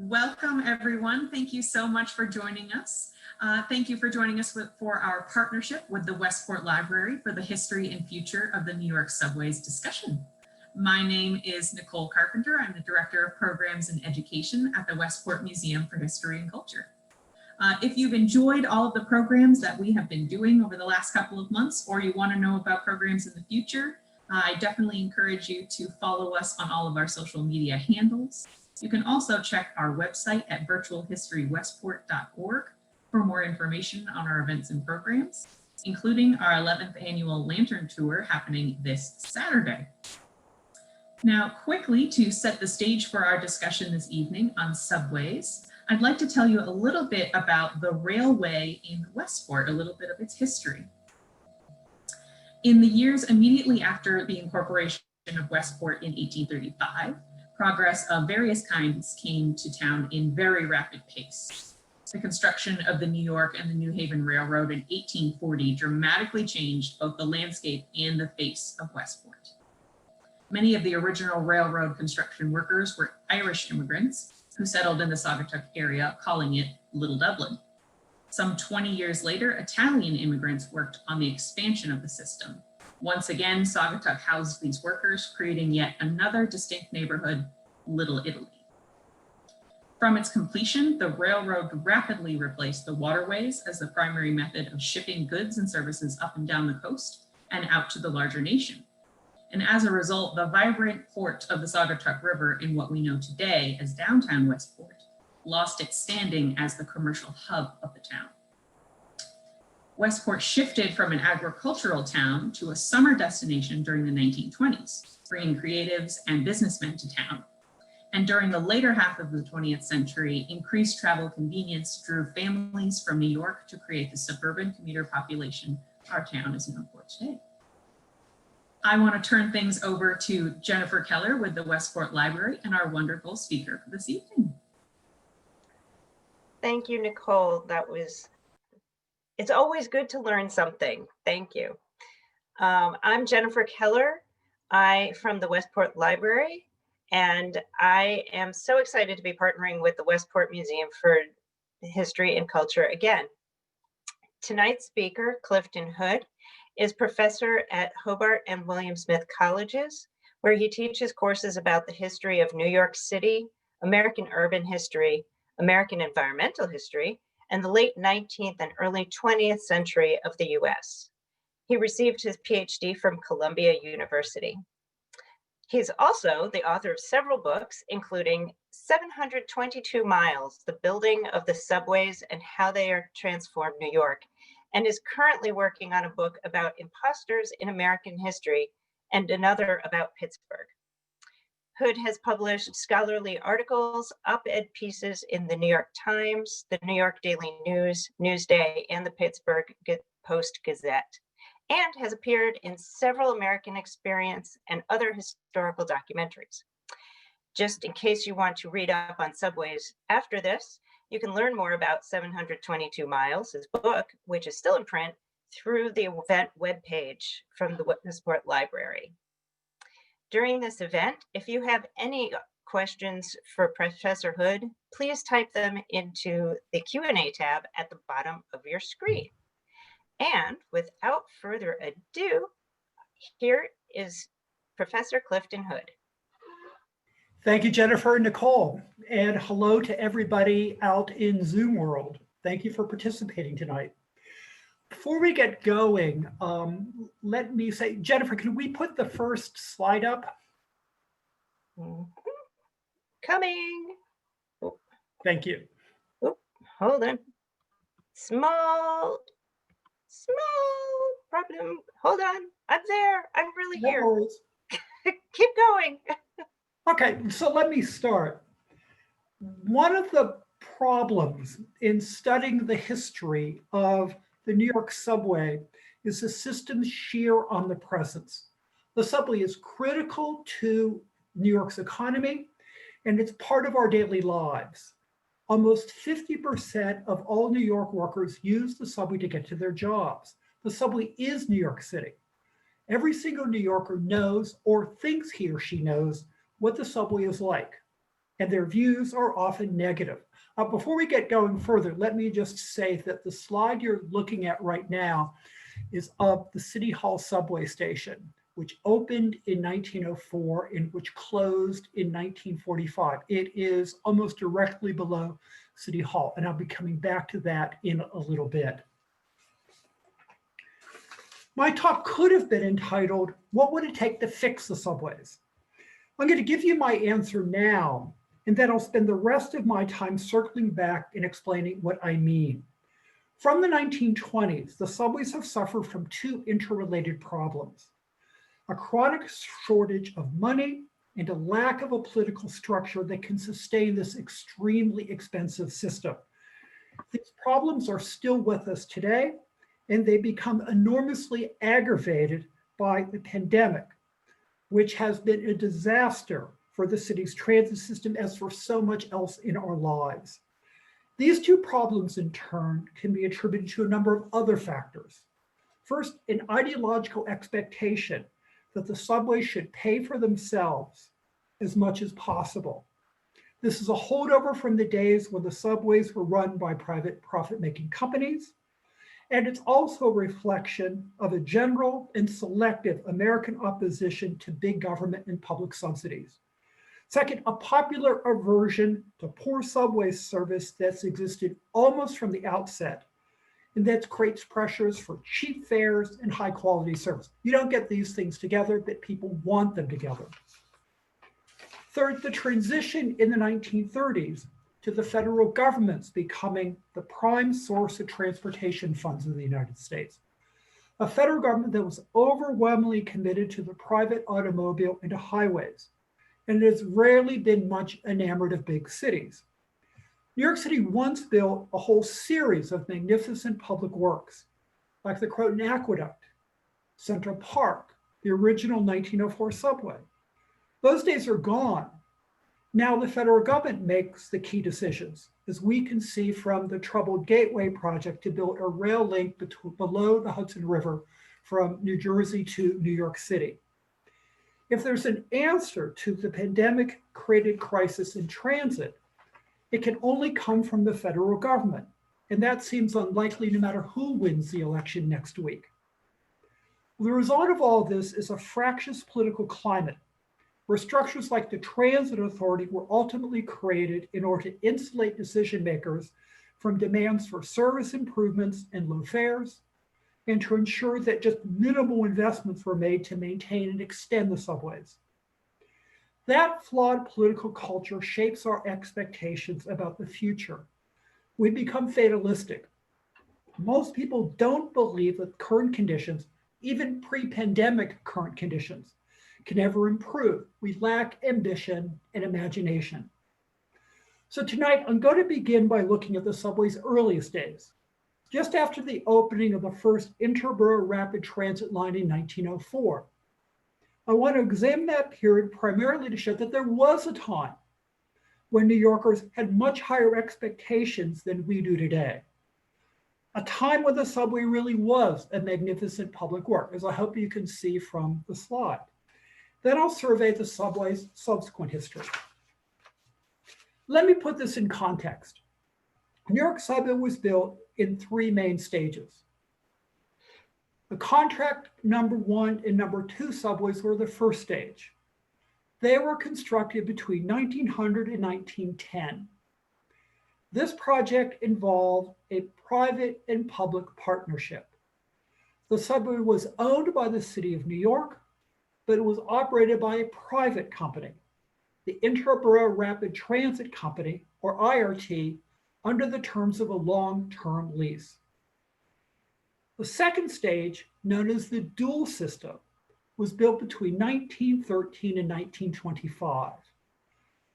Welcome, everyone. Thank you so much for joining us. Thank you for joining us for our partnership with the Westport Library for the History and Future of the New York Subways discussion. My name is Nicole Carpenter. I'm the Director of Programs and Education at the Westport Museum for History and Culture. If you've enjoyed all of the programs that we have been doing over the last couple of months, or you want to know about programs in the future, I definitely encourage you to follow us on all of our social media handles. You can also check our website at virtualhistorywestport.org for more information on our events and programs, including our 11th annual Lantern Tour happening this Saturday. Now, quickly to set the stage for our discussion this evening on subways, I'd like to tell you a little bit about the railway in Westport, a little bit of its history. In the years immediately after the incorporation of Westport in 1835, progress of various kinds came to town in very rapid pace. The construction of the New York and the New Haven Railroad in 1840 dramatically changed both the landscape and the face of Westport. Many of the original railroad construction workers were Irish immigrants who settled in the Saugatuck area, calling it Little Dublin. Some 20 years later, Italian immigrants worked on the expansion of the system. Once again, Saugatuck housed these workers, creating yet another distinct neighborhood, Little Italy. From its completion, the railroad rapidly replaced the waterways as the primary method of shipping goods and services up and down the coast and out to the larger nation. And as a result, the vibrant port of the Saugatuck River in what we know today as downtown Westport lost its standing as the commercial hub of the town. Westport shifted from an agricultural town to a summer destination during the 1920s, bringing creatives and businessmen to town. And during the later half of the 20th century, increased travel convenience drew families from New York to create the suburban commuter population our town is known for today. I want to turn things over to Jennifer Keller with the Westport Library and our wonderful speaker for this evening. Thank you, Nicole. It's always good to learn something. Thank you. I'm Jennifer Keller. I'm from the Westport Library, and I am so excited to be partnering with the Westport Museum for History and Culture again. Tonight's speaker, Clifton Hood, is professor at Hobart and William Smith Colleges, where he teaches courses about the history of New York City, American urban history, American environmental history, and the late 19th and early 20th century of the US. He received his PhD from Columbia University. He's also the author of several books, including 722 Miles, The Building of the Subways and How They Transformed New York, and is currently working on a book about imposters in American history and another about Pittsburgh. Hood has published scholarly articles, op-ed pieces in the New York Times, the New York Daily News, Newsday, and the Pittsburgh Post-Gazette, and has appeared in several American Experience and other historical documentaries. Just in case you want to read up on subways after this, you can learn more about 722 Miles, his book, which is still in print, through the event webpage from the Westport Library. During this event, if you have any questions for Professor Hood, please type them into the Q&A tab at the bottom of your screen. And without further ado, here is Professor Clifton Hood. Thank you, Jennifer and Nicole, and hello to everybody out in Zoom world. Thank you for participating tonight. Before we get going, let me say, Jennifer, can we put the first slide up? Coming. Oh. Thank you. Oh, hold on. Small problem. Hold on. I'm there. I'm really here. Keep going. Okay, so let me start. One of the problems in studying the history of the New York subway is the system's sheer omnipresence. The subway is critical to New York's economy, and it's part of our daily lives. Almost 50% of all New York workers use the subway to get to their jobs. The subway is New York City. Every single New Yorker knows or thinks he or she knows what the subway is like. and their views are often negative. Before we get going further, let me just say that the slide you're looking at right now is of the City Hall subway station, which opened in 1904 and which closed in 1945. It is almost directly below City Hall, and I'll be coming back to that in a little bit. My talk could have been entitled, "What would it take to fix the subways?" I'm going to give you my answer now, and then I'll spend the rest of my time circling back and explaining what I mean. From the 1920s, the subways have suffered from two interrelated problems: a chronic shortage of money and a lack of a political structure that can sustain this extremely expensive system. These problems are still with us today, and they become enormously aggravated by the pandemic, which has been a disaster for the city's transit system as for so much else in our lives. These two problems, in turn, can be attributed to a number of other factors. First, an ideological expectation that the subways should pay for themselves as much as possible. This is a holdover from the days when the subways were run by private profit-making companies, and it's also a reflection of a general and selective American opposition to big government and public subsidies. Second, a popular aversion to poor subway service that's existed almost from the outset, and that creates pressures for cheap fares and high quality service. You don't get these things together, but people want them together. Third, the transition in the 1930s to the federal government's becoming the prime source of transportation funds in the United States. A federal government that was overwhelmingly committed to the private automobile and to highways, and it has rarely been much enamored of big cities. New York City once built a whole series of magnificent public works, like the Croton Aqueduct, Central Park, the original 1904 subway. Those days are gone. Now the federal government makes the key decisions, as we can see from the troubled Gateway project to build a rail link below the Hudson River from New Jersey to New York City. If there's an answer to the pandemic-created crisis in transit, it can only come from the federal government, and that seems unlikely no matter who wins the election next week. The result of all this is a fractious political climate, where structures like the Transit Authority were ultimately created in order to insulate decision makers from demands for service improvements and low fares, and to ensure that just minimal investments were made to maintain and extend the subways. That flawed political culture shapes our expectations about the future. We become fatalistic. Most people don't believe that current conditions, even pre-pandemic current conditions, can ever improve. We lack ambition and imagination. So tonight, I'm going to begin by looking at the subway's earliest days, just after the opening of the first interborough rapid transit line in 1904. I want to examine that period primarily to show that there was a time when New Yorkers had much higher expectations than we do today. A time when the subway really was a magnificent public work, as I hope you can see from the slide. Then I'll survey the subway's subsequent history. Let me put this in context. New York subway was built in three main stages. The contract number 1 and number 2 subways were the first stage. They were constructed between 1900 and 1910. This project involved a private and public partnership. The subway was owned by the City of New York, but it was operated by a private company, the Interborough Rapid Transit Company, or IRT, under the terms of a long-term lease. The second stage, known as the dual system, was built between 1913 and 1925.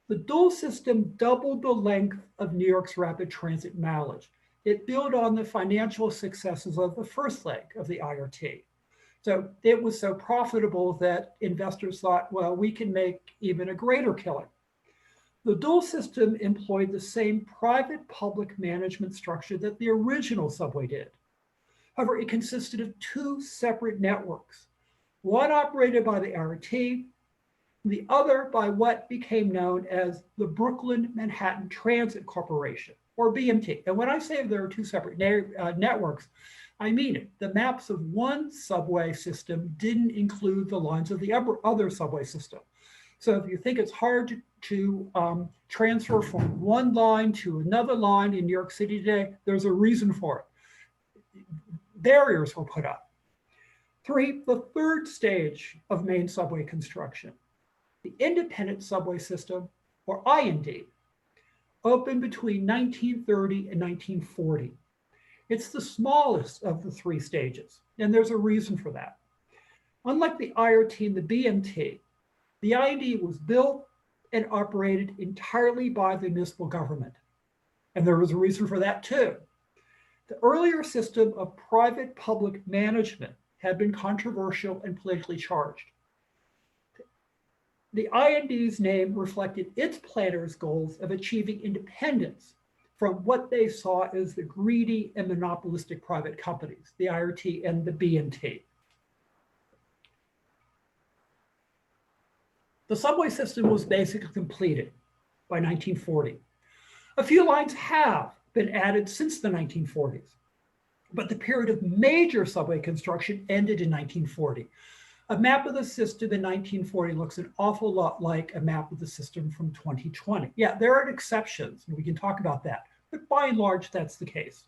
The dual system doubled the length of New York's rapid transit mileage. It built on the financial successes of the first leg of the IRT. So it was so profitable that investors thought, well, we can make even a greater killing. The dual system employed the same private-public management structure that the original subway did. However, it consisted of two separate networks, one operated by the IRT the other by what became known as the Brooklyn Manhattan Transit Corporation, or BMT. And when I say there are two separate networks, I mean it. The maps of one subway system didn't include the lines of the other subway system. So if you think it's hard to transfer from one line to another line in New York City today, there's a reason for it. Barriers were put up. 3, the third stage of main subway construction, the independent subway system, or IND, opened between 1930 and 1940. It's the smallest of the 3 stages, and there's a reason for that. Unlike the IRT and the BMT, the IND was built and operated entirely by the municipal government. And there was a reason for that too. The earlier system of private-public management had been controversial and politically charged. The IND's name reflected its planners' goals of achieving independence from what they saw as the greedy and monopolistic private companies, the IRT and the BMT. The subway system was basically completed by 1940. A few lines have been added since the 1940s, but the period of major subway construction ended in 1940. A map of the system in 1940 looks an awful lot like a map of the system from 2020. Yeah, there are exceptions, and we can talk about that, but by and large, that's the case.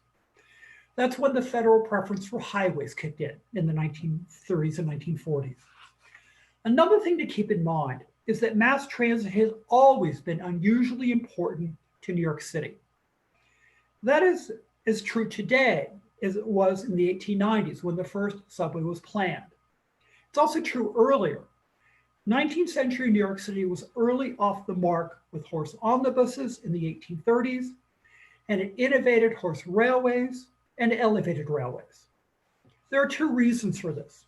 That's when the federal preference for highways kicked in the 1930s and 1940s. Another thing to keep in mind is that mass transit has always been unusually important to New York City. That is as true today as it was in the 1890s when the first subway was planned. It's also true earlier. 19th century New York City was early off the mark with horse omnibuses in the 1830s, and it innovated horse railways and elevated railways. There are 2 reasons for this.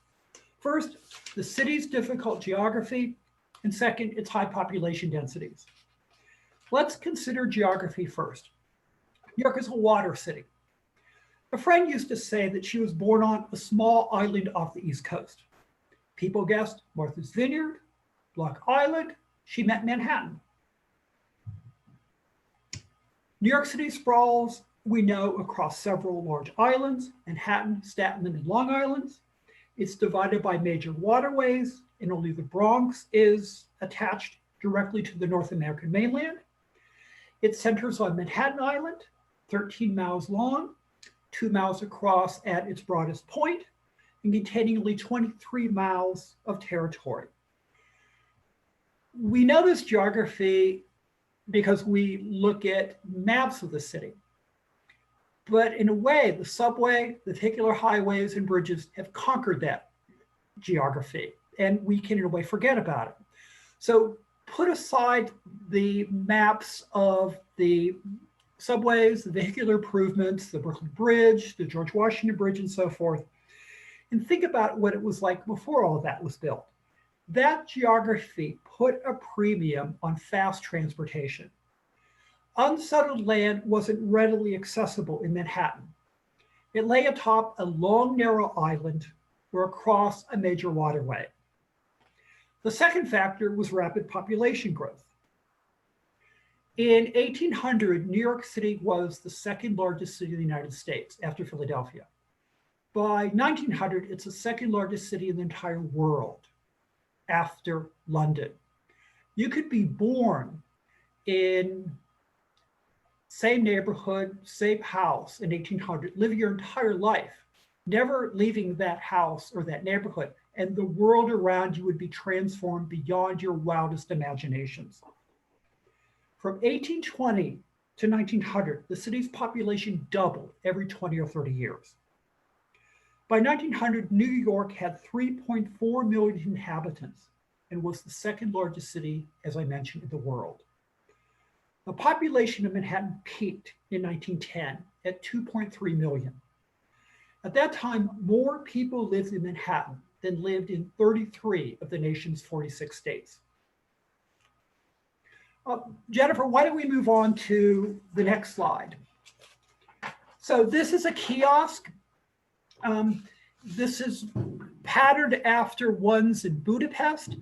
First, the city's difficult geography, and second, its high population densities. Let's consider geography first. New York is a water city. A friend used to say that she was born on a small island off the East Coast. People guessed Martha's Vineyard, Block Island. She meant Manhattan. New York City sprawls, we know, across several large islands, Manhattan, Staten, and Long Islands. It's divided by major waterways, and only the Bronx is attached directly to the North American mainland. It centers on Manhattan Island, 13 miles long, 2 miles across at its broadest point, and containing only 23 miles of territory. We know this geography because we look at maps of the city. But in a way, the subway, the vehicular highways and bridges have conquered that geography, and we can in a way forget about it. So put aside the maps of the subways, the vehicular improvements, the Brooklyn Bridge, the George Washington Bridge, and so forth, and think about what it was like before all of that was built. That geography put a premium on fast transportation. Unsettled land wasn't readily accessible in Manhattan. It lay atop a long, narrow island or across a major waterway. The second factor was rapid population growth. In 1800, New York City was the second largest city in the United States after Philadelphia. By 1900, it's the second largest city in the entire world after London. You could be born in same neighborhood, same house in 1800, live your entire life, never leaving that house or that neighborhood, and the world around you would be transformed beyond your wildest imaginations. From 1820 to 1900, the city's population doubled every 20 or 30 years. By 1900, New York had 3.4 million inhabitants and was the second largest city, as I mentioned, in the world. The population of Manhattan peaked in 1910 at 2.3 million. At that time, more people lived in Manhattan than lived in 33 of the nation's 46 states. Jennifer, why don't we move on to the next slide? So this is a kiosk. This is patterned after ones in Budapest.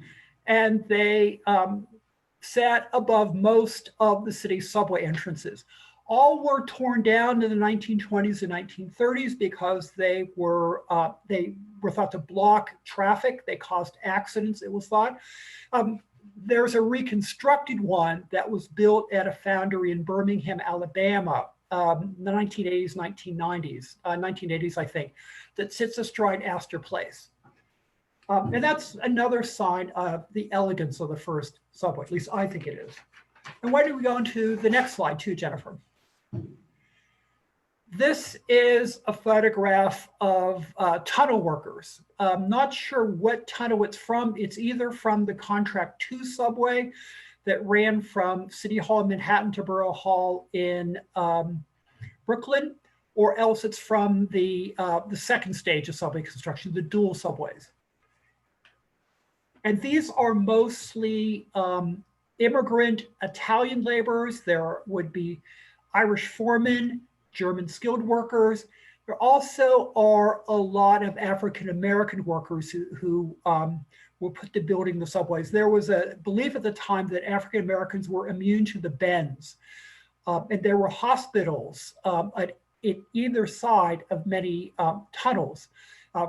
and they sat above most of the city's subway entrances. All were torn down in the 1920s and 1930s because they were thought to block traffic. They caused accidents, it was thought. There's a reconstructed one that was built at a foundry in Birmingham, Alabama, in the 1980s, 1980s, I think, that sits astride Astor Place. And that's another sign of the elegance of the first subway, at least I think it is. And why don't we go into the next slide too, Jennifer? This is a photograph of tunnel workers. I'm not sure what tunnel it's from. It's either from the Contract 2 subway that ran from City Hall in Manhattan to Borough Hall in Brooklyn, or else it's from the second stage of subway construction, the dual subways. And these are mostly immigrant Italian laborers. There would be Irish foremen, German skilled workers. There also are a lot of African-American workers who will put to building the subways. There was a belief at the time that African-Americans were immune to the bends. And there were hospitals at either side of many tunnels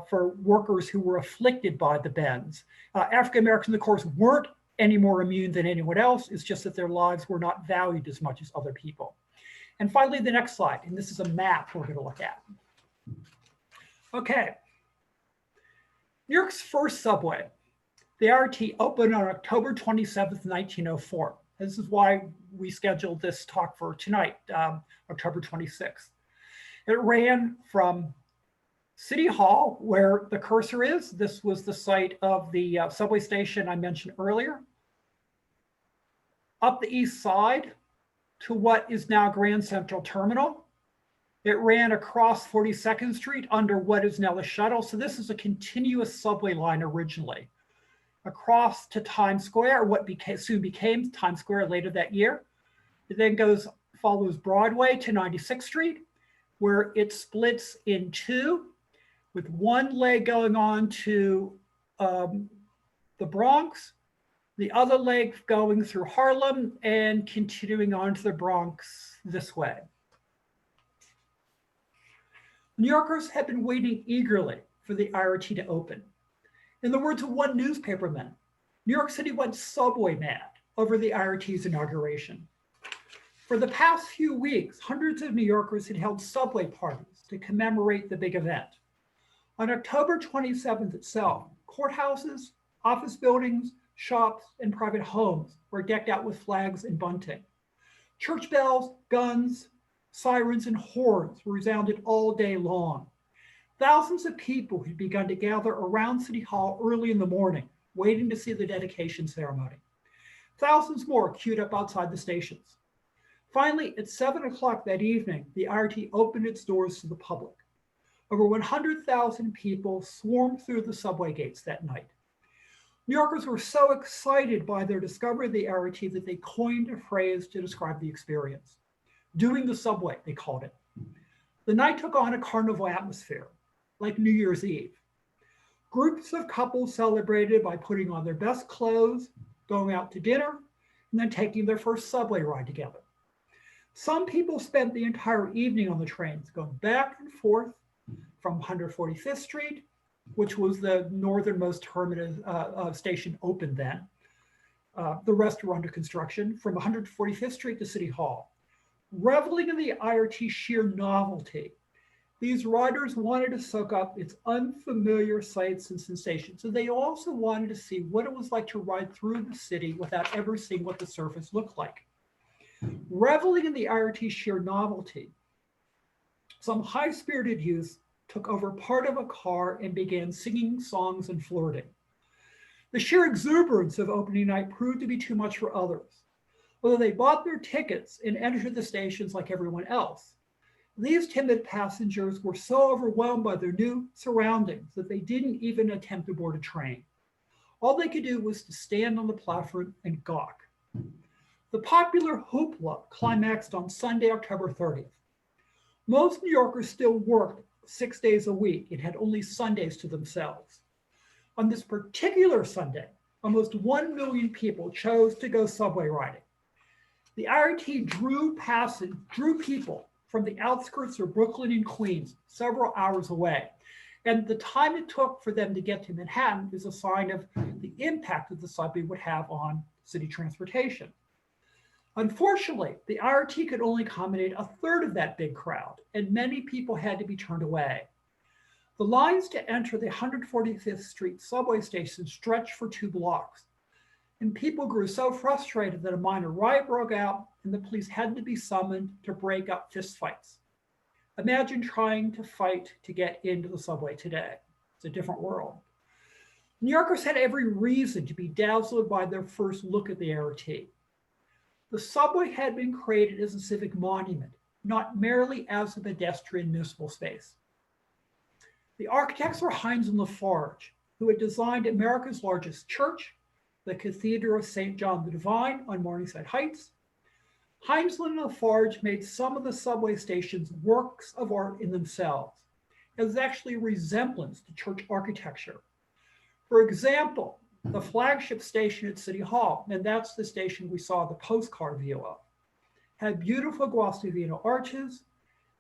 for workers who were afflicted by the bends. African-Americans, of course, weren't any more immune than anyone else. It's just that their lives were not valued as much as other people. And finally, the next slide, and this is a map we're going to look at. Okay. New York's first subway, the IRT, opened on October 27th, 1904. This is why we scheduled this talk for tonight, October 26th. It ran from City Hall, where the cursor is. This was the site of the subway station I mentioned earlier. Up the east side to what is now Grand Central Terminal. It ran across 42nd Street under what is now the shuttle. So this is a continuous subway line originally. Across to Times Square, what soon became Times Square later that year. It then follows Broadway to 96th Street, where it splits in two, with one leg going on to the Bronx, the other leg going through Harlem and continuing on to the Bronx this way. New Yorkers have been waiting eagerly for the IRT to open. In the words of one newspaperman, New York City went subway mad over the IRT's inauguration. For the past few weeks, hundreds of New Yorkers had held subway parties to commemorate the big event. On October 27th itself, courthouses, office buildings, shops, and private homes were decked out with flags and bunting. Church bells, guns, sirens, and horns resounded all day long. Thousands of people had begun to gather around City Hall early in the morning, waiting to see the dedication ceremony. Thousands more queued up outside the stations. Finally, at 7 o'clock that evening, the IRT opened its doors to the public. Over 100,000 people swarmed through the subway gates that night. New Yorkers were so excited by their discovery of the IRT that they coined a phrase to describe the experience. Doing the subway, they called it. The night took on a carnival atmosphere, like New Year's Eve. Groups of couples celebrated by putting on their best clothes, going out to dinner, and then taking their first subway ride together. Some people spent the entire evening on the trains, going back and forth from 145th Street, which was the northernmost terminus station open then. The rest were under construction, from 145th Street to City Hall. Reveling in the IRT's sheer novelty, these riders wanted to soak up its unfamiliar sights and sensations. So they also wanted to see what it was like to ride through the city without ever seeing what the surface looked like. Reveling in the IRT's sheer novelty, some high-spirited youths took over part of a car and began singing songs and flirting. The sheer exuberance of opening night proved to be too much for others. Although they bought their tickets and entered the stations like everyone else, these timid passengers were so overwhelmed by their new surroundings that they didn't even attempt to board a train. All they could do was to stand on the platform and gawk. The popular hoopla climaxed on Sunday, October 30th. Most New Yorkers still worked 6 days a week and had only Sundays to themselves. On this particular Sunday, almost 1 million people chose to go subway riding. The IRT drew people from the outskirts of Brooklyn and Queens, several hours away. And the time it took for them to get to Manhattan is a sign of the impact that the subway would have on city transportation. Unfortunately, the IRT could only accommodate a third of that big crowd, and many people had to be turned away. The lines to enter the 145th Street subway station stretched for 2 blocks, and people grew so frustrated that a minor riot broke out and the police had to be summoned to break up fistfights. Imagine trying to fight to get into the subway today. It's a different world. New Yorkers had every reason to be dazzled by their first look at the IRT. The subway had been created as a civic monument, not merely as a pedestrian municipal space. The architects were Hines and Lafarge, who had designed America's largest church, the Cathedral of St. John the Divine on Morningside Heights. Hines and Lafarge made some of the subway stations works of art in themselves. It was actually a resemblance to church architecture. For example, the flagship station at City Hall, and that's the station we saw the postcard view of, had beautiful Guastavino arches,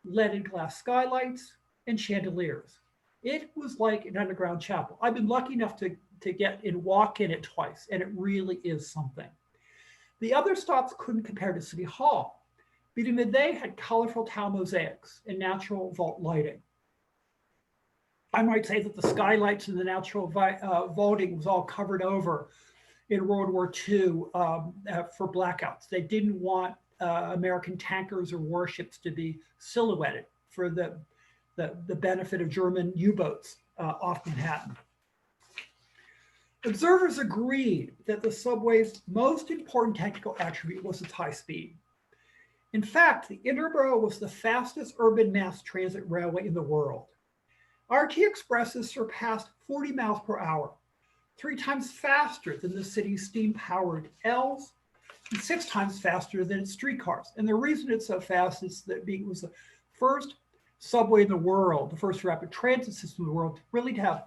leaded glass skylights, and chandeliers. It was like an underground chapel. I've been lucky enough to get and walk in it twice, and it really is something. The other stops couldn't compare to City Hall, but even they had colorful tile mosaics and natural vault lighting. I might say that the skylights and the natural vaulting was all covered over in World War II for blackouts. They didn't want American tankers or warships to be silhouetted for the benefit of German U-boats off Manhattan. Observers agreed that the subway's most important technical attribute was its high speed. In fact, the Interborough was the fastest urban mass transit railway in the world. RT Expresses surpassed 40 miles per hour, 3 times faster than the city's steam-powered Ls, and 6 times faster than its streetcars. And the reason it's so fast is that it was the first subway in the world, the first rapid transit system in the world, really to have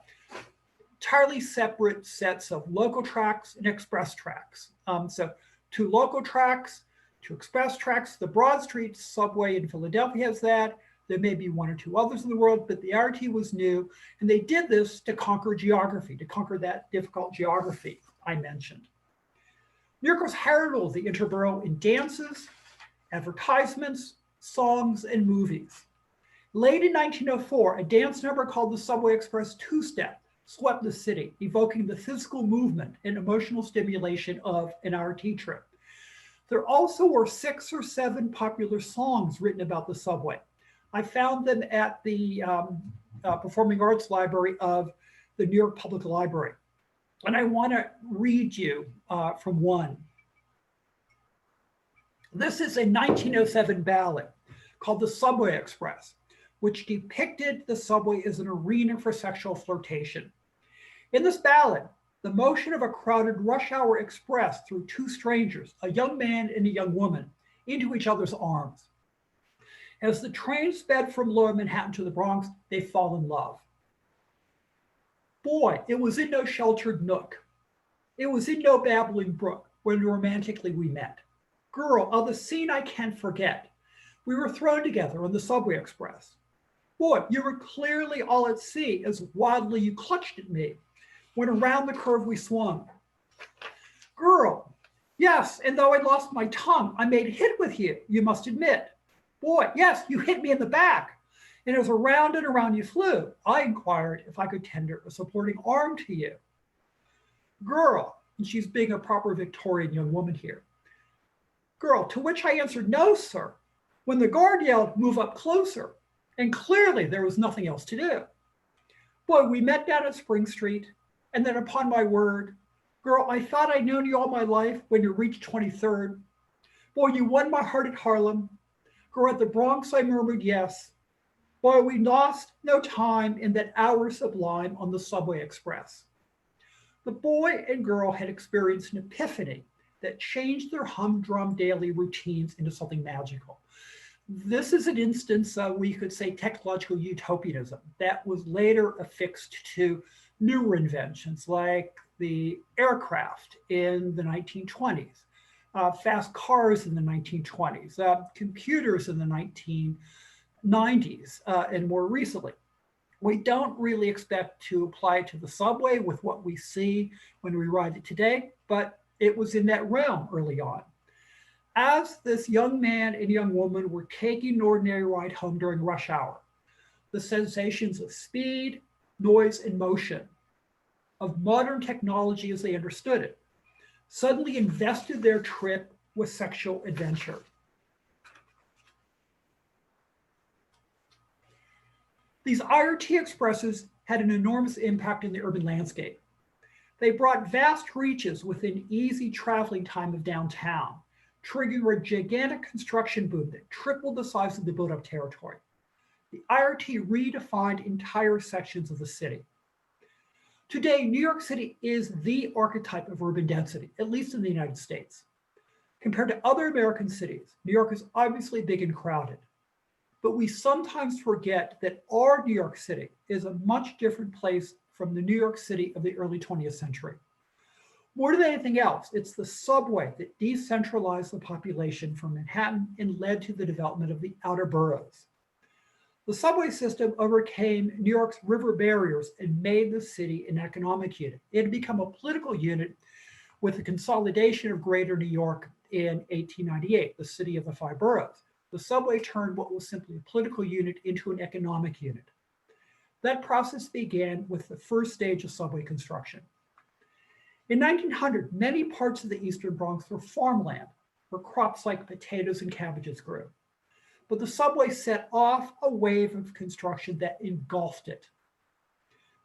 entirely separate sets of local tracks and express tracks. So 2 local tracks, 2 express tracks. The Broad Street subway in Philadelphia has that. There may be 1 or 2 others in the world, but the IRT was new. And they did this to conquer geography, to conquer that difficult geography I mentioned. New Yorkers heralded the Interborough in dances, advertisements, songs, and movies. Late in 1904, a dance number called the Subway Express Two-Step swept the city, evoking the physical movement and emotional stimulation of an IRT trip. There also were 6 or 7 popular songs written about the subway. I found them at the Performing Arts Library of the New York Public Library. And I want to read you from one. This is a 1907 ballad called The Subway Express, which depicted the subway as an arena for sexual flirtation. In this ballad, the motion of a crowded rush hour express threw 2 strangers, a young man and a young woman, into each other's arms. As the train sped from Lower Manhattan to the Bronx, they fall in love. Boy, it was in no sheltered nook. It was in no babbling brook when romantically we met. Girl, oh, the scene I can't forget. We were thrown together on the Subway Express. Boy, you were clearly all at sea as wildly you clutched at me when around the curve we swung. Girl, yes, and though I lost my tongue, I made a hit with you, you must admit. Boy, yes, you hit me in the back. And as around and around you flew, I inquired if I could tender a supporting arm to you. Girl, and she's being a proper Victorian young woman here. Girl, to which I answered, no, sir, when the guard yelled, move up closer. And clearly there was nothing else to do. Boy, we met down at Spring Street, and then upon my word, girl, I thought I'd known you all my life when you reached 23rd. Boy, you won my heart at Harlem. Girl, at the Bronx, I murmured yes. Boy, we lost no time in that hour sublime on the Subway Express. The boy and girl had experienced an epiphany that changed their humdrum daily routines into something magical. This is an instance of, we could say, technological utopianism that was later affixed to newer inventions like the aircraft in the 1920s, fast cars in the 1920s, computers in the 1990s, and more recently. We don't really expect to apply it to the subway with what we see when we ride it today, but it was in that realm early on. As this young man and young woman were taking an ordinary ride home during rush hour, the sensations of speed, noise, and motion of modern technology as they understood it suddenly invested their trip with sexual adventure. These IRT expresses had an enormous impact in the urban landscape. They brought vast reaches within easy traveling time of downtown, triggering a gigantic construction boom that tripled the size of the built-up territory. The IRT redefined entire sections of the city. Today, New York City is the archetype of urban density, at least in the United States. Compared to other American cities, New York is obviously big and crowded. But we sometimes forget that our New York City is a much different place from the New York City of the early 20th century. More than anything else, it's the subway that decentralized the population from Manhattan and led to the development of the outer boroughs. The subway system overcame New York's river barriers and made the city an economic unit. It had become a political unit with the consolidation of Greater New York in 1898, the city of the five boroughs. The subway turned what was simply a political unit into an economic unit. That process began with the first stage of subway construction. In 1900, many parts of the Eastern Bronx were farmland, where crops like potatoes and cabbages grew. But the subway set off a wave of construction that engulfed it.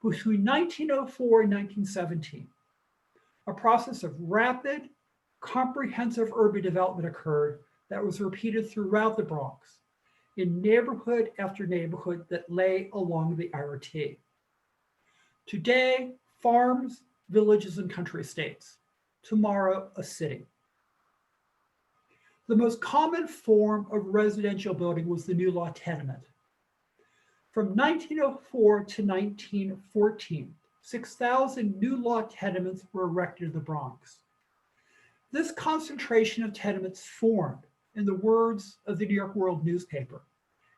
Between 1904 and 1917, a process of rapid, comprehensive urban development occurred that was repeated throughout the Bronx, in neighborhood after neighborhood that lay along the IRT. Today, farms, villages, and country estates. Tomorrow, a city. The most common form of residential building was the new law tenement. From 1904 to 1914, 6,000 new law tenements were erected in the Bronx. This concentration of tenements formed, in the words of the New York World newspaper,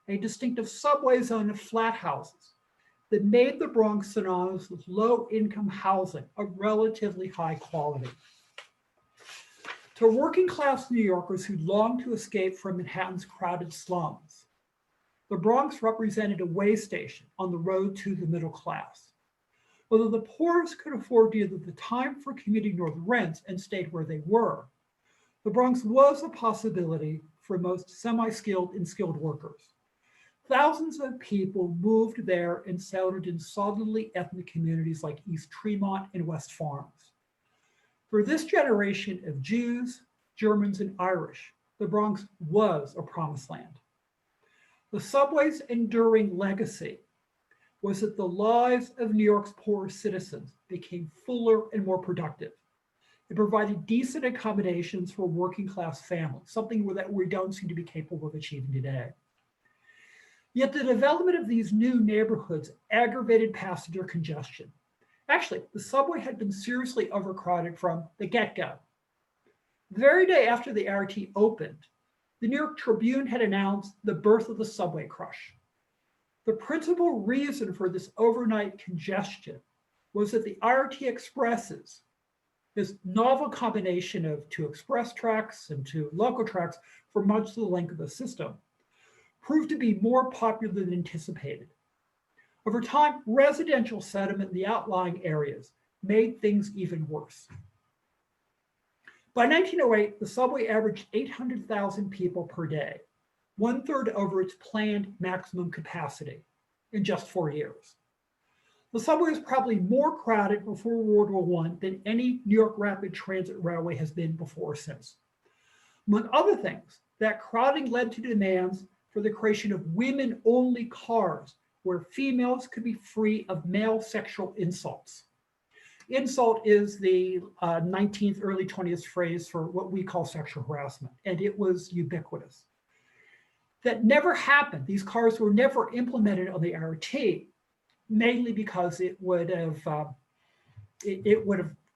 a distinctive subway zone of flat houses that made the Bronx synonymous with low-income housing of relatively high quality. To working-class New Yorkers who longed to escape from Manhattan's crowded slums, the Bronx represented a way station on the road to the middle class. Although the poorest could afford neither the time for commuting nor the rents and stayed where they were, the Bronx was a possibility for most semi-skilled and skilled workers. Thousands of people moved there and settled in solidly ethnic communities like East Tremont and West Farms. For this generation of Jews, Germans, and Irish, the Bronx was a promised land. The subway's enduring legacy was that the lives of New York's poor citizens became fuller and more productive. It provided decent accommodations for working class families, something that we don't seem to be capable of achieving today. Yet the development of these new neighborhoods aggravated passenger congestion. Actually, the subway had been seriously overcrowded from the get-go. The very day after the IRT opened, the New York Tribune had announced the birth of the subway crush. The principal reason for this overnight congestion was that the IRT expresses, this novel combination of two express tracks and two local tracks for much of the length of the system, proved to be more popular than anticipated. Over time, residential settlement in the outlying areas made things even worse. By 1908, the subway averaged 800,000 people per day, 1/3 over its planned maximum capacity in just 4 years. The subway was probably more crowded before World War I than any New York rapid transit railway has been before or since. Among other things, that crowding led to demands for the creation of women-only cars where females could be free of male sexual insults. Insult is the 19th, early 20th phrase for what we call sexual harassment, and it was ubiquitous. That never happened. These cars were never implemented on the IRT, mainly because it would have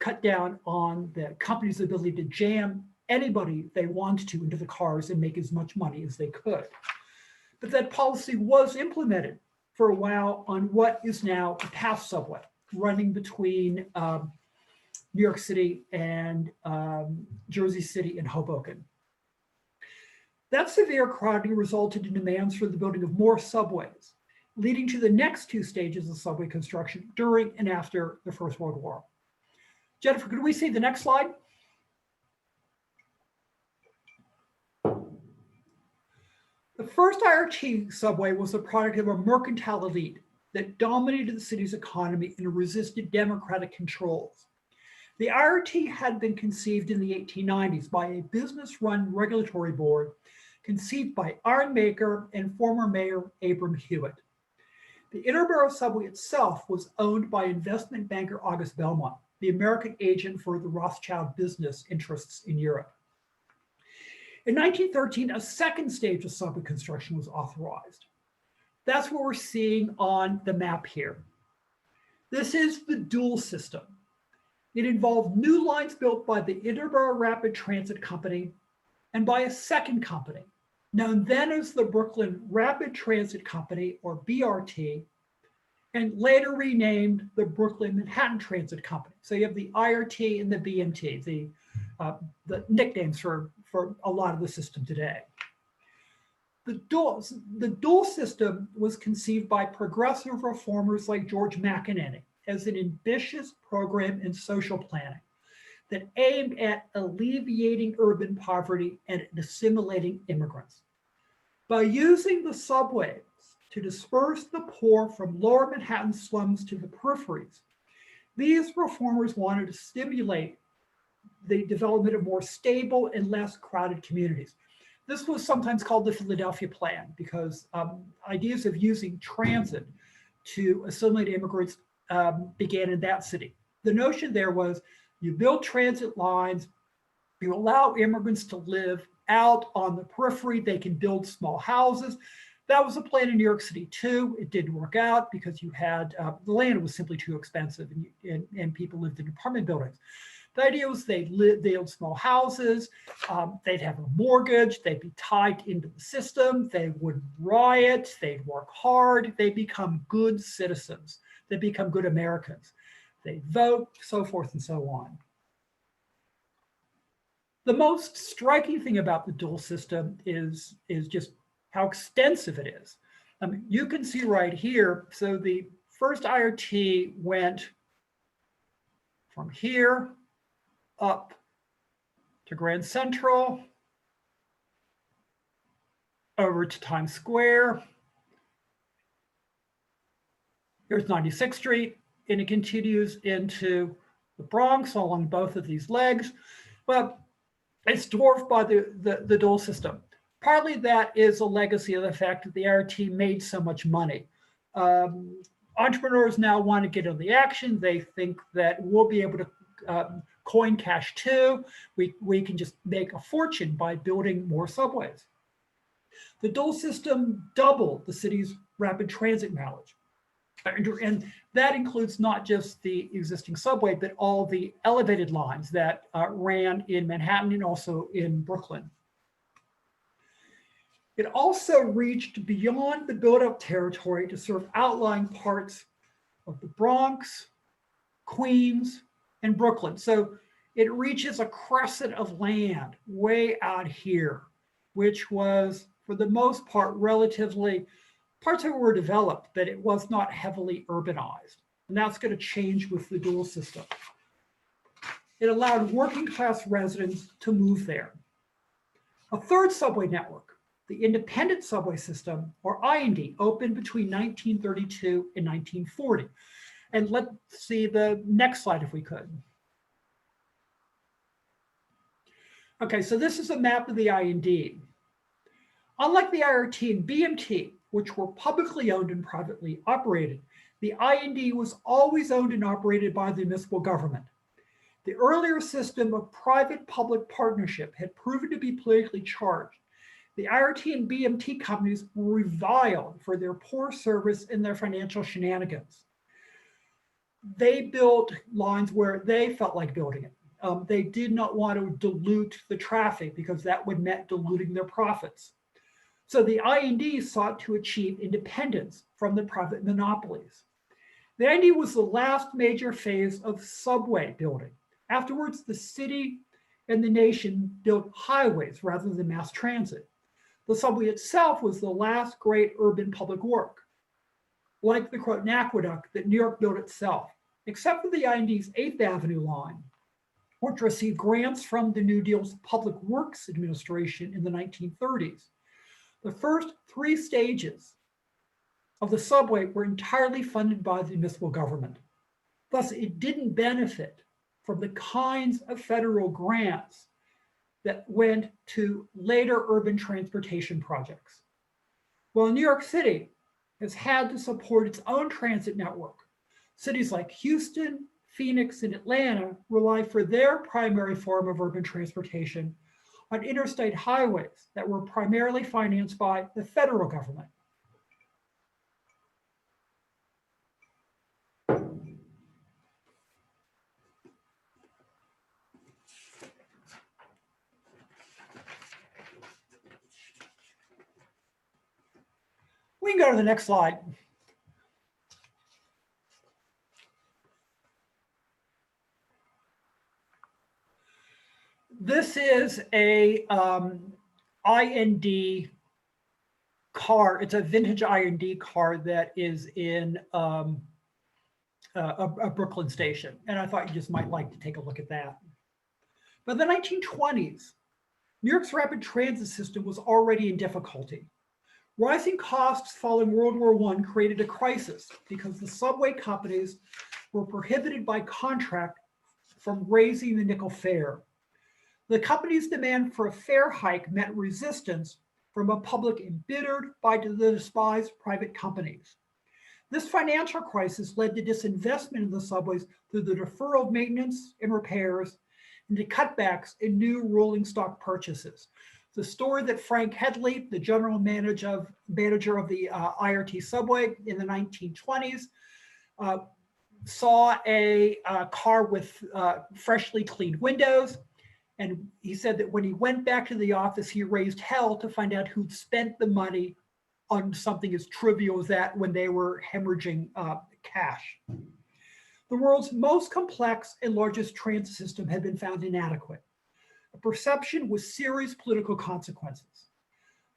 cut down on the company's ability to jam anybody they wanted to into the cars and make as much money as they could. But that policy was implemented for a while on what is now the PATH subway, running between New York City and Jersey City and Hoboken. That severe crowding resulted in demands for the building of more subways, leading to the next two stages of subway construction during and after the First World War. Jennifer, could we see the next slide? The first IRT subway was the product of a mercantile elite that dominated the city's economy and resisted democratic controls. The IRT had been conceived in the 1890s by a business-run regulatory board conceived by iron maker and former mayor Abram Hewitt. The Interborough subway itself was owned by investment banker August Belmont, the American agent for the Rothschild business interests in Europe. In 1913, a second stage of subway construction was authorized. That's what we're seeing on the map here. This is the dual system. It involved new lines built by the Interborough Rapid Transit Company and by a second company, known then as the Brooklyn Rapid Transit Company, or BRT, and later renamed the Brooklyn Manhattan Transit Company. So you have the IRT and the BMT, the nicknames for a lot of the system today. The dual system was conceived by progressive reformers like George McEnany as an ambitious program in social planning that aimed at alleviating urban poverty and assimilating immigrants. By using the subways to disperse the poor from lower Manhattan slums to the peripheries, these reformers wanted to stimulate the development of more stable and less crowded communities. This was sometimes called the Philadelphia Plan because ideas of using transit to assimilate immigrants began in that city. The notion there was you build transit lines, you allow immigrants to live out on the periphery, they can build small houses. That was a plan in New York City too. It didn't work out because you had, the land was simply too expensive and people lived in apartment buildings. The idea was they'd build small houses, they'd have a mortgage, they'd be tied into the system, they wouldn't riot, they'd work hard, they'd become good citizens, they'd become good Americans. They'd vote, so forth and so on. The most striking thing about the dual system is just how extensive it is. You can see right here, so the first IRT went from here up to Grand Central, over to Times Square. Here's 96th Street, and it continues into the Bronx along both of these legs. Well, it's dwarfed by the dual system. Partly that is a legacy of the fact that the IRT made so much money. Entrepreneurs now want to get on the action. They think that we'll be able to coin cash too. We can just make a fortune by building more subways. The dual system doubled the city's rapid transit mileage. And that includes not just the existing subway, but all the elevated lines that ran in Manhattan and also in Brooklyn. It also reached beyond the built-up territory to serve outlying parts of the Bronx, Queens, and Brooklyn. So it reaches a crescent of land way out here, which was, for the most part, relatively, parts of it were developed, but it was not heavily urbanized. And that's going to change with the dual system. It allowed working class residents to move there. A third subway network, the independent subway system, or IND, opened between 1932 and 1940. And let's see the next slide if we could. Okay, so this is a map of the IND. Unlike the IRT and BMT, which were publicly owned and privately operated, the IND was always owned and operated by the municipal government. The earlier system of private-public partnership had proven to be politically charged. The IRT and BMT companies were reviled for their poor service and their financial shenanigans. they built lines where they felt like building it. They did not want to dilute the traffic because that would mean diluting their profits. So the IND sought to achieve independence from the private monopolies. The IND was the last major phase of subway building. Afterwards, the city and the nation built highways rather than mass transit. The subway itself was the last great urban public work, like the Croton Aqueduct that New York built itself, except for the IND's 8th Avenue line, which received grants from the New Deal's Public Works Administration in the 1930s. The first 3 stages of the subway were entirely funded by the municipal government. Thus, it didn't benefit from the kinds of federal grants that went to later urban transportation projects. Well, New York City has had to support its own transit network. Cities like Houston, Phoenix, and Atlanta rely for their primary form of urban transportation on interstate highways that were primarily financed by the federal government. We can go to the next slide. This is a IND car. It's a vintage IND car that is in a Brooklyn station. And I thought you just might like to take a look at that. By the 1920s, New York's rapid transit system was already in difficulty. Rising costs following World War I created a crisis because the subway companies were prohibited by contract from raising the nickel fare. The company's demand for a fare hike met resistance from a public embittered by the despised private companies. This financial crisis led to disinvestment in the subways through the deferral of maintenance and repairs and to cutbacks in new rolling stock purchases. The story that Frank Headley, the general manager of the IRT subway in the 1920s, saw a car with freshly cleaned windows. And he said that when he went back to the office, he raised hell to find out who'd spent the money on something as trivial as that when they were hemorrhaging cash. The world's most complex and largest transit system had been found inadequate, a perception with serious political consequences.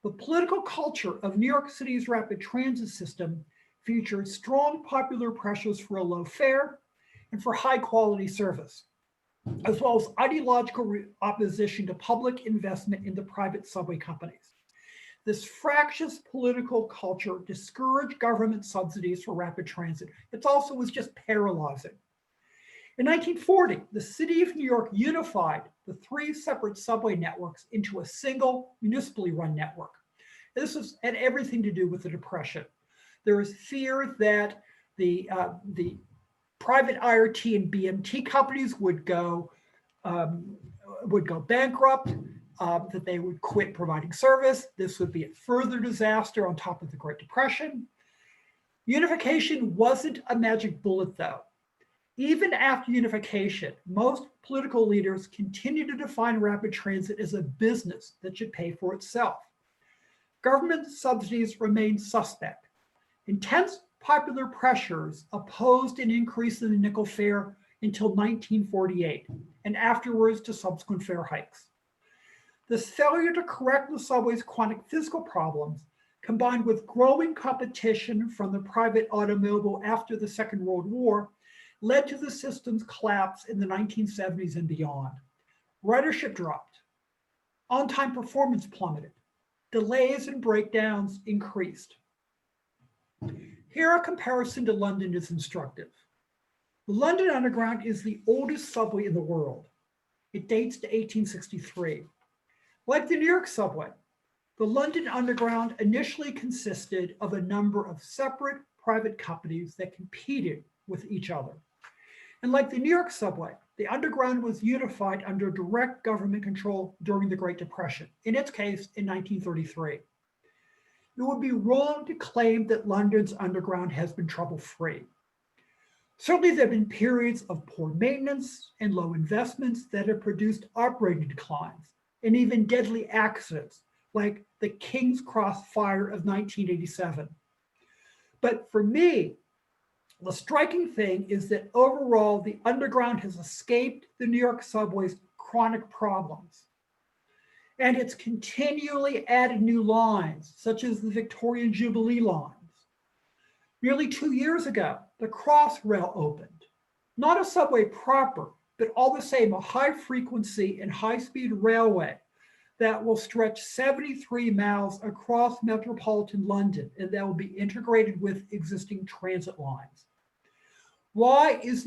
The political culture of New York City's rapid transit system featured strong popular pressures for a low fare and for high quality service, as well as ideological opposition to public investment in the private subway companies. This fractious political culture discouraged government subsidies for rapid transit. It also was just paralyzing. In 1940, the city of New York unified the 3 separate subway networks into a single municipally run network. This had everything to do with the Depression. There was fear that the private IRT and BMT companies would go bankrupt, that they would quit providing service. This would be a further disaster on top of the Great Depression. Unification wasn't a magic bullet, though. Even after unification, most political leaders continue to define rapid transit as a business that should pay for itself. Government subsidies remained suspect. Intense popular pressures opposed an increase in the nickel fare until 1948, and afterwards to subsequent fare hikes. This failure to correct the subway's chronic physical problems, combined with growing competition from the private automobile after the Second World War, led to the system's collapse in the 1970s and beyond. Ridership dropped. On-time performance plummeted. Delays and breakdowns increased. Here, a comparison to London is instructive. The London Underground is the oldest subway in the world. It dates to 1863. Like the New York subway, the London Underground initially consisted of a number of separate private companies that competed with each other. And like the New York subway, the Underground was unified under direct government control during the Great Depression, in its case in 1933. It would be wrong to claim that London's Underground has been trouble-free. Certainly, there have been periods of poor maintenance and low investments that have produced operating declines and even deadly accidents, like the King's Cross fire of 1987. But for me, the striking thing is that overall, the Underground has escaped the New York subway's chronic problems. And it's continually added new lines, such as the Victorian Jubilee lines. Nearly 2 years ago, the Crossrail opened. Not a subway proper, but all the same, a high frequency and high speed railway that will stretch 73 miles across metropolitan London, and that will be integrated with existing transit lines. Why is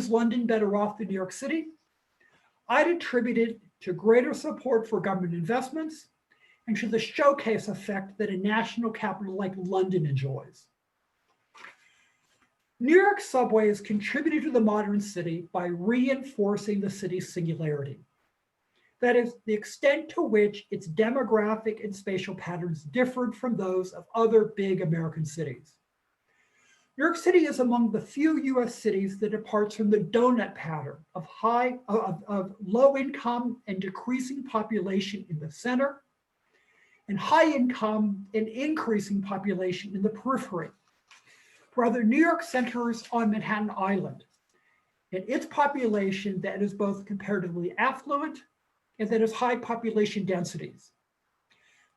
London better off than New York City? I'd attribute it to greater support for government investments and to the showcase effect that a national capital like London enjoys. New York subway has contributed to the modern city by reinforcing the city's singularity. That is, the extent to which its demographic and spatial patterns differed from those of other big American cities. New York City is among the few US cities that departs from the donut pattern of low income and decreasing population in the center, and high income and increasing population in the periphery. Rather, New York centers on Manhattan Island and its population that is both comparatively affluent and that has high population densities.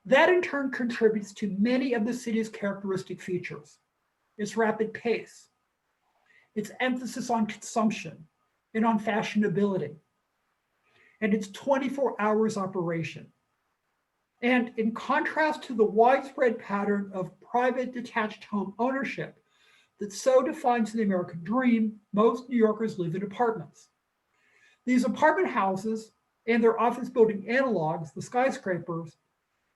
That in turn contributes to many of the city's characteristic features: its rapid pace, its emphasis on consumption and on fashionability, and its 24 hours operation. And in contrast to the widespread pattern of private detached home ownership that so defines the American dream, most New Yorkers live in apartments. These apartment houses and their office building analogs, the skyscrapers,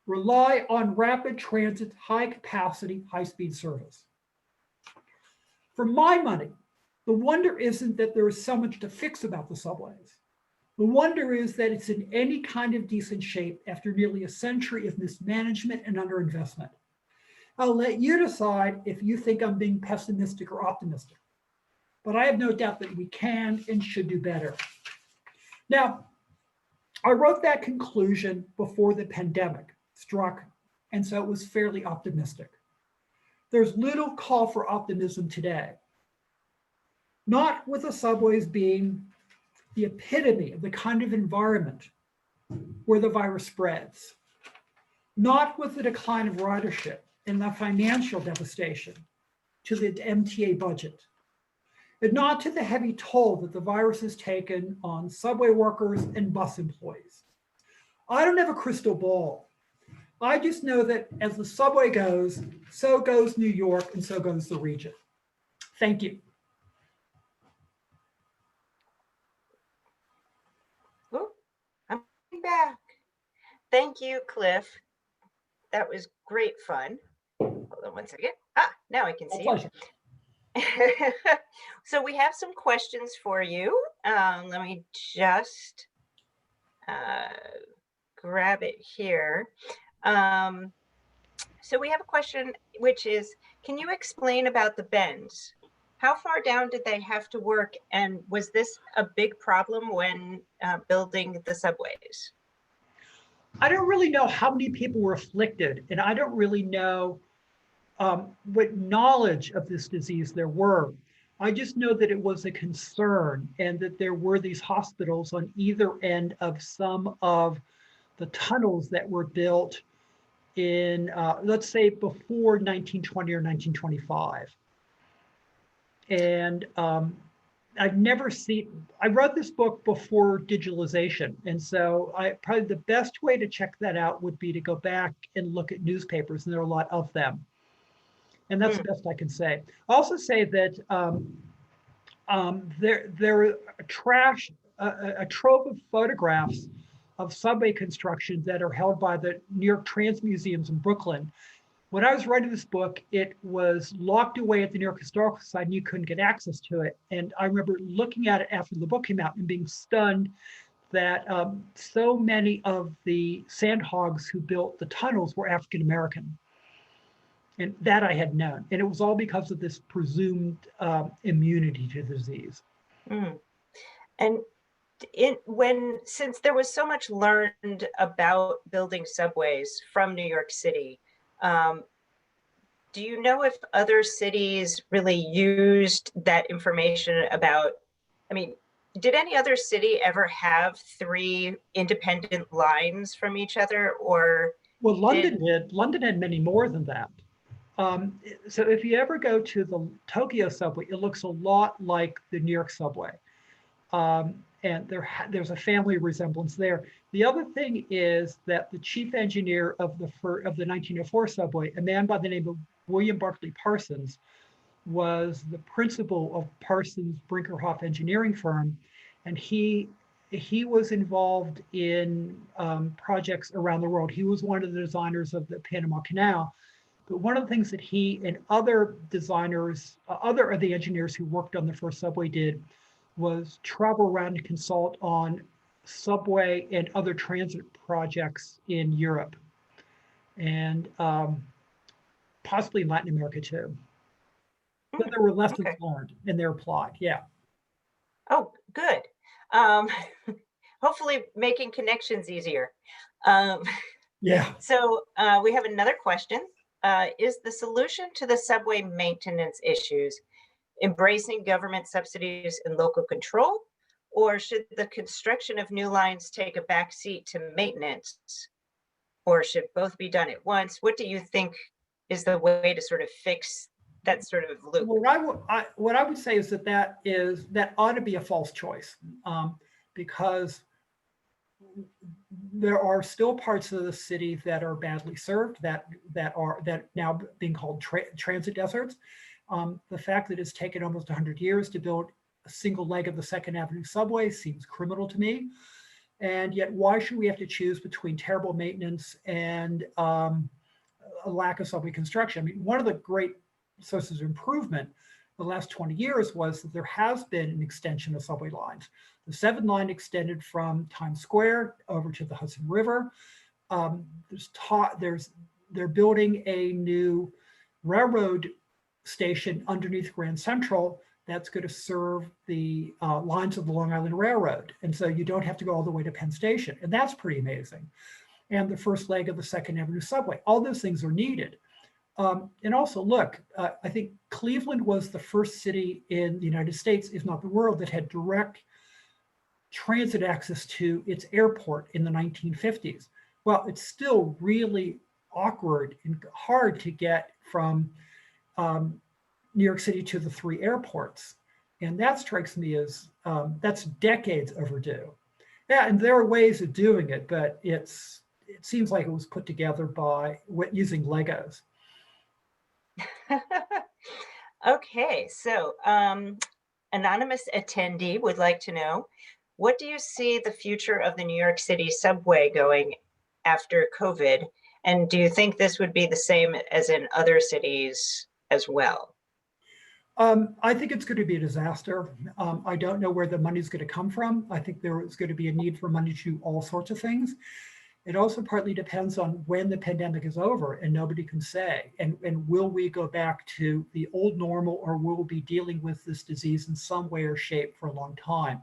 rely on rapid transit, high capacity, high speed service. For my money, the wonder isn't that there is so much to fix about the subways. The wonder is that it's in any kind of decent shape after nearly a century of mismanagement and underinvestment. I'll let you decide if you think I'm being pessimistic or optimistic, but I have no doubt that we can and should do better. Now, I wrote that conclusion before the pandemic struck, and so it was fairly optimistic. There's little call for optimism today. Not with the subways being the epitome of the kind of environment where the virus spreads. Not with the decline of ridership and the financial devastation to the MTA budget. And not to the heavy toll that the virus has taken on subway workers and bus employees. I don't have a crystal ball. I just know that as the subway goes, so goes New York and so goes the region. Thank you. Oh, I'm back. Thank you, Cliff. That was great fun. Hold on one second. Now I can see you. So we have some questions for you. Let me just grab it here. So we have a question, which is, can you explain about the bends? How far down did they have to work? And was this a big problem when building the subways? I don't really know how many people were afflicted, and I don't really know what knowledge of this disease there were. I just know that it was a concern and that there were these hospitals on either end of some of the tunnels that were built in, let's say, before 1920 or 1925. And I've never seen, I wrote this book before digitalization. And so probably the best way to check that out would be to go back and look at newspapers, and there are a lot of them. And that's the best I can say. I'll also say that there are a trove of photographs of subway construction that are held by the New York Trans Museums in Brooklyn. When I was writing this book, it was locked away at the New York Historical Society and you couldn't get access to it. And I remember looking at it after the book came out and being stunned that so many of the sandhogs who built the tunnels were African American. And that I had known. And it was all because of this presumed immunity to the disease. Mm. And since there was so much learned about building subways from New York City, do you know if other cities really used that information about, I mean, did any other city ever have 3 independent lines from each other, or? Well, London did. London had many more than that. So if you ever go to the Tokyo subway, it looks a lot like the New York subway. And there's a family resemblance there. The other thing is that the chief engineer of the 1904 subway, a man by the name of William Barclay Parsons, was the principal of Parsons Brinkerhoff engineering firm, and he was involved in projects around the world. He was one of the designers of the Panama Canal. But one of the things that he and other designers, other of the engineers who worked on the first subway did was travel around and consult on subway and other transit projects in Europe and possibly in Latin America too. So there were lessons learned and they're applied, yeah. Oh, good. Hopefully making connections easier. Yeah. So we have another question. Is the solution to the subway maintenance issues embracing government subsidies and local control, or should the construction of new lines take a backseat to maintenance, or should both be done at once? What do you think is the way to sort of fix that sort of loop? Well, what I would say is that ought to be a false choice, because there are still parts of the city that are badly served, that now being called transit deserts. The fact that it's taken almost 100 years to build a single leg of the Second Avenue subway seems criminal to me. And yet, why should we have to choose between terrible maintenance and a lack of subway construction? I mean, one of the great sources of improvement the last 20 years was that there has been an extension of subway lines. The 7 line extended from Times Square over to the Hudson River. They're building a new railroad station underneath Grand Central that's going to serve the lines of the Long Island Railroad. And so you don't have to go all the way to Penn Station. And that's pretty amazing. And the first leg of the Second Avenue subway. All those things are needed. And also, look, I think Cleveland was the first city in the United States, if not the world, that had direct transit access to its airport in the 1950s. Well, it's still really awkward and hard to get from New York City to the 3 airports. And that strikes me as, that's decades overdue. Yeah, and there are ways of doing it, but it seems like it was put together by using Legos. Okay, so anonymous attendee would like to know, what do you see the future of the New York City subway going after COVID? And do you think this would be the same as in other cities as well? I think it's going to be a disaster. I don't know where the money's going to come from. I think there is going to be a need for money to do all sorts of things. It also partly depends on when the pandemic is over, and nobody can say. And will we go back to the old normal, or will we be dealing with this disease in some way or shape for a long time?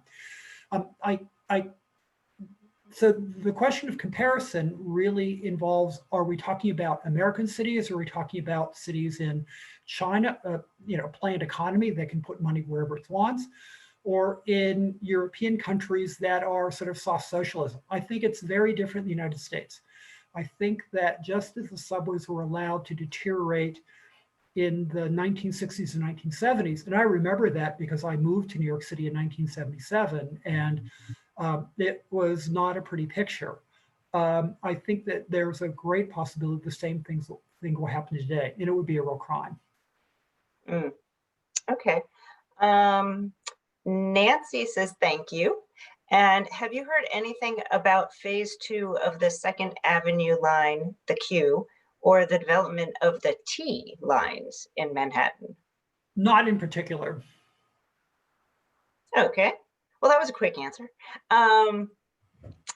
So the question of comparison really involves, are we talking about American cities? Or are we talking about cities in China, planned economy that can put money wherever it wants? Or in European countries that are sort of soft socialism? I think it's very different in the United States. I think that just as the subways were allowed to deteriorate in the 1960s and 1970s, and I remember that because I moved to New York City in 1977, and it was not a pretty picture. I think that there's a great possibility the same thing will happen today, and it would be a real crime. Okay. Nancy says thank you. And have you heard anything about phase 2 of the Second Avenue line, the Q, or the development of the T lines in Manhattan? Not in particular. Okay. Well, that was a quick answer.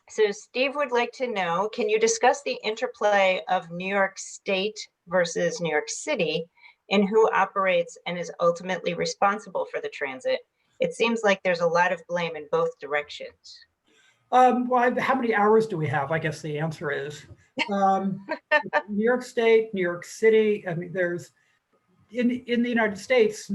So Steve would like to know, can you discuss the interplay of New York State versus New York City in who operates and is ultimately responsible for the transit? It seems like there's a lot of blame in both directions. Well, how many hours do we have? I guess the answer is um, New York State, New York City. I mean, there's in the United States,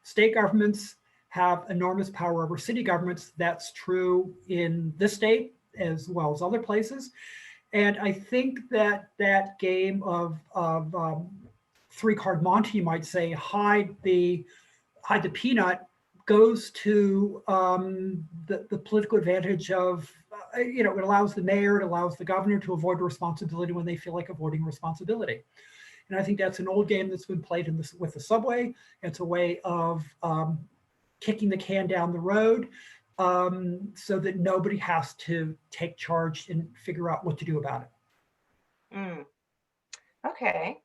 state governments have enormous power over city governments. That's true in this state as well as other places. And I think that that game of three-card Monte, you might say, hide the peanut, goes to the political advantage of, it allows the mayor, it allows the governor to avoid responsibility when they feel like avoiding responsibility. And I think that's an old game that's been played with the subway. It's a way of kicking the can down the road so that nobody has to take charge and figure out what to do about it. Okay.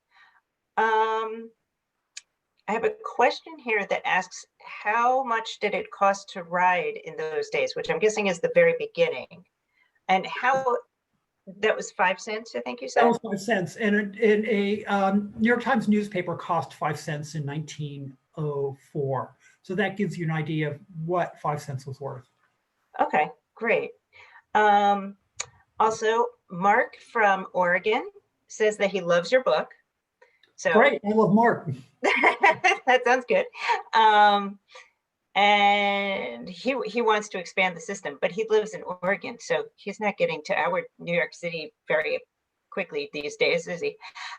I have a question here that asks, how much did it cost to ride in those days, which I'm guessing is the very beginning, and how that was 5 cents, I think you said? That was 5 cents. And a New York Times newspaper cost 5 cents in 1904. So that gives you an idea of what 5 cents was worth. Okay, great. Also, Mark from Oregon says that he loves your book. So great, I love Mark. That sounds good. And he wants to expand the system, but he lives in Oregon, so he's not getting to our New York City very quickly these days, is he?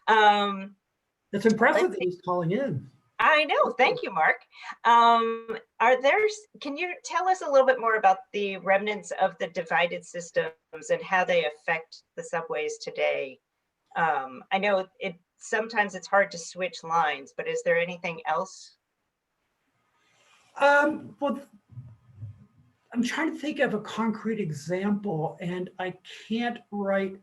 It's impressive that he's calling in. I know. Thank you, Mark. Can you tell us a little bit more about the remnants of the divided systems and how they affect the subways today? I know sometimes it's hard to switch lines, but is there anything else? Well, I'm trying to think of a concrete example, and I can't write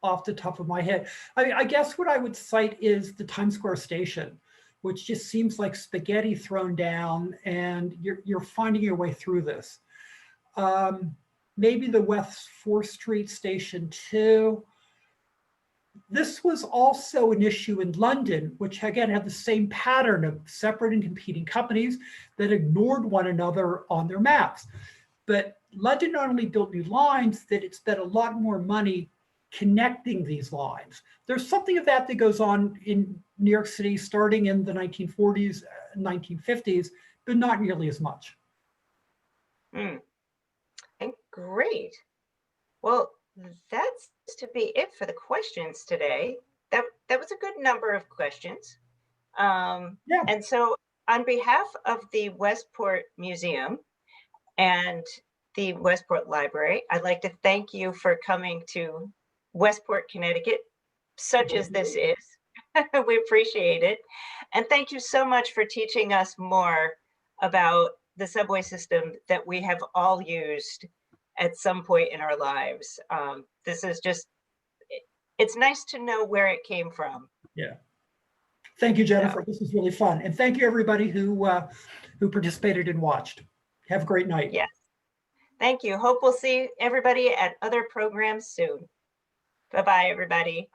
off the top of my head. I guess what I would cite is the Times Square station, which just seems like spaghetti thrown down, and you're finding your way through this. Maybe the West 4th Street station too. This was also an issue in London, which again had the same pattern of separate and competing companies that ignored one another on their maps. But London not only built new lines, that it spent a lot more money connecting these lines. There's something of that goes on in New York City starting in the 1940s, 1950s, but not nearly as much. Great. Well, that's to be it for the questions today. That was a good number of questions. Yeah. And so on behalf of the Westport Museum and the Westport Library, I'd like to thank you for coming to Westport, Connecticut, such as this is. We appreciate it. And thank you so much for teaching us more about the subway system that we have all used at some point in our lives. This is just, it's nice to know where it came from. Yeah. Thank you, Jennifer. This was really fun. And thank you, everybody who participated and watched. Have a great night. Yes. Thank you. Hope we'll see everybody at other programs soon. Bye-bye, everybody.